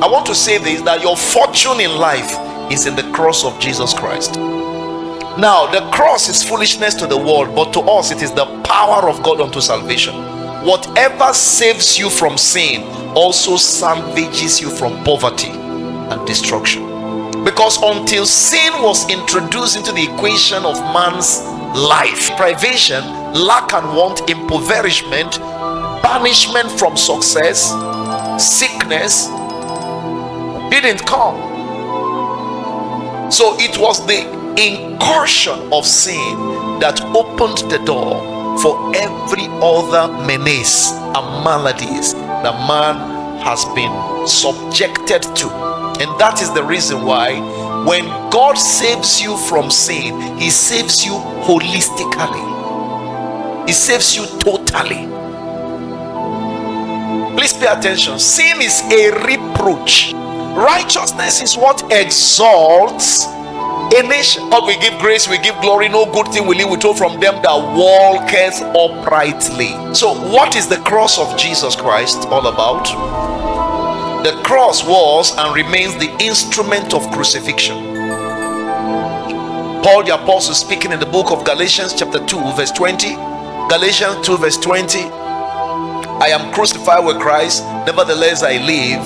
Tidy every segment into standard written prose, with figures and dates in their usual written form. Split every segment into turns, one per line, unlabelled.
I want to say this, that your fortune in life is in the cross of Jesus Christ. Now, the cross is foolishness to the world, but to us it is the power of God unto salvation. Whatever saves you from sin also salvages you from poverty and destruction. Because until sin was introduced into the equation of man's life, privation, lack and want, impoverishment, banishment from success, sickness didn't come. So it was the incursion of sin that opened the door for every other menace and maladies that man has been subjected to. And that is the reason why when God saves you from sin, he saves you holistically. He saves you totally. Please pay attention. Sin is a reproach. Righteousness is what exalts a nation. God, we give grace, we give glory. No good thing will he withhold from them that walketh uprightly. So what is the cross of Jesus Christ all about? The cross was and remains the instrument of crucifixion. Paul the apostle, speaking in the book of Galatians chapter 2 verse 20, Galatians 2 verse 20, I am crucified with Christ, nevertheless I live,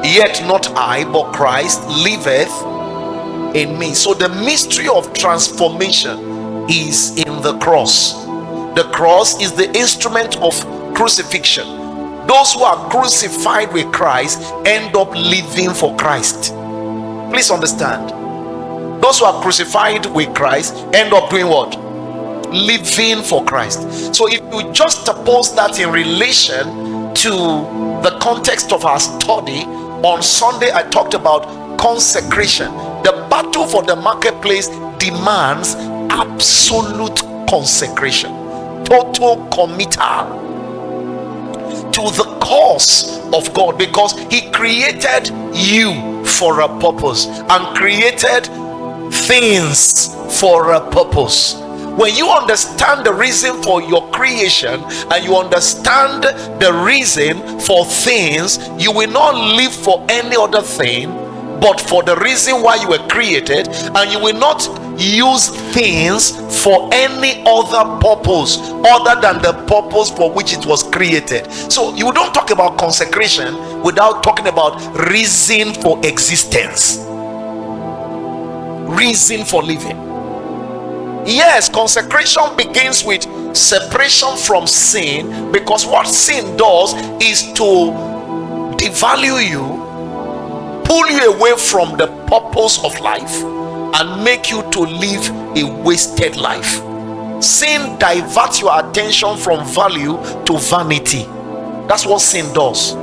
yet not I, but Christ liveth in me. So the mystery of transformation is in the cross. The cross is the instrument of crucifixion. Those who are crucified with Christ end up living for Christ. Please understand. Those who are crucified with Christ end up doing what? Living for Christ. So if you just suppose that in relation to the context of our study, on Sunday I talked about consecration. The battle for the marketplace demands absolute consecration, total committal to the cause of God, because he created you for a purpose and created things for a purpose. When you understand the reason for your creation and you understand the reason for things, you will not live for any other thing but for the reason why you were created, and you will not use things for any other purpose other than the purpose for which it was created. So you don't talk about consecration without talking about reason for existence, reason for living. Yes, consecration begins with separation from sin, because what sin does is to devalue you, pull you away from the purpose of life, and make you to live a wasted life. Sin diverts your attention from value to vanity. That's what sin does.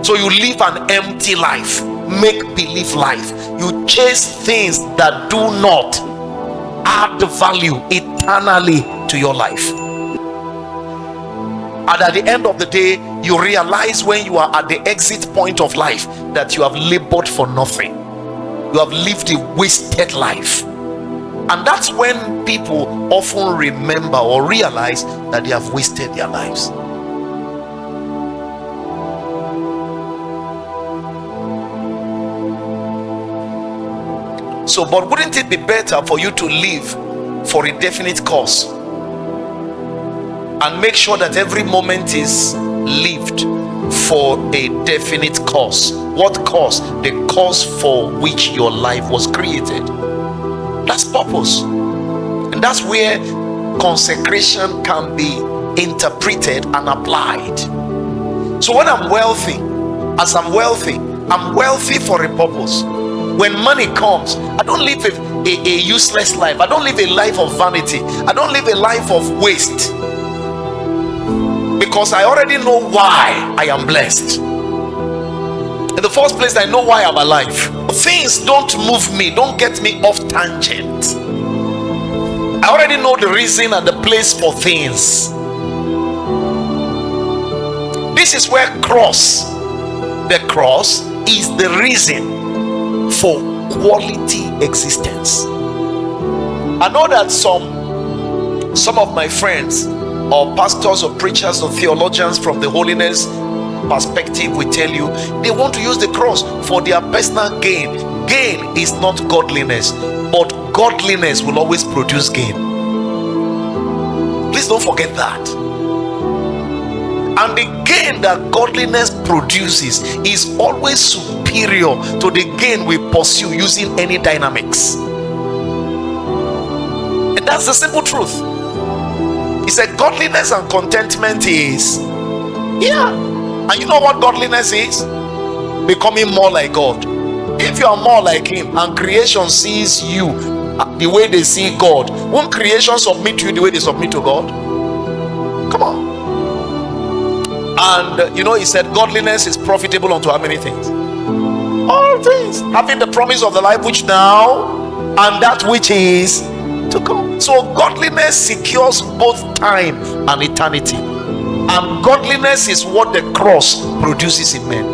So you live an empty life, make believe life. You chase things that do not add value eternally to your life. And at the end of the day, you realize when you are at the exit point of life that you have labored for nothing. You have lived a wasted life. And that's when people often remember or realize that they have wasted their lives. So, but wouldn't it be better for you to live for a definite cause and make sure that every moment is lived for a definite cause? What cause? The cause for which your life was created. That's purpose. And that's where consecration can be interpreted and applied. So when I'm wealthy, I'm wealthy for a purpose. When money comes, I don't live a useless life. I don't live a life of vanity. I don't live a life of waste, because I already know why I am blessed. In the first place, I know why I'm alive. Things don't move me, don't get me off tangent. I already know the reason and the place for things. This is where the cross is the reason for quality existence. I know that some of my friends or pastors or preachers or theologians from the holiness perspective will tell you they want to use the cross for their personal gain. Gain is not godliness, but godliness will always produce gain. Please don't forget that. And the gain that godliness produces is always superior to the gain we pursue using any dynamics. And that's the simple truth. He said godliness and contentment is, and you know what godliness is? Becoming more like God. If you are more like him and creation sees you the way they see God, won't creation submit to you the way they submit to God? Come on. And he said godliness is profitable unto how many things? All things, having the promise of the life which now and that which is to come. So godliness secures both time and eternity, and godliness is what the cross produces in men.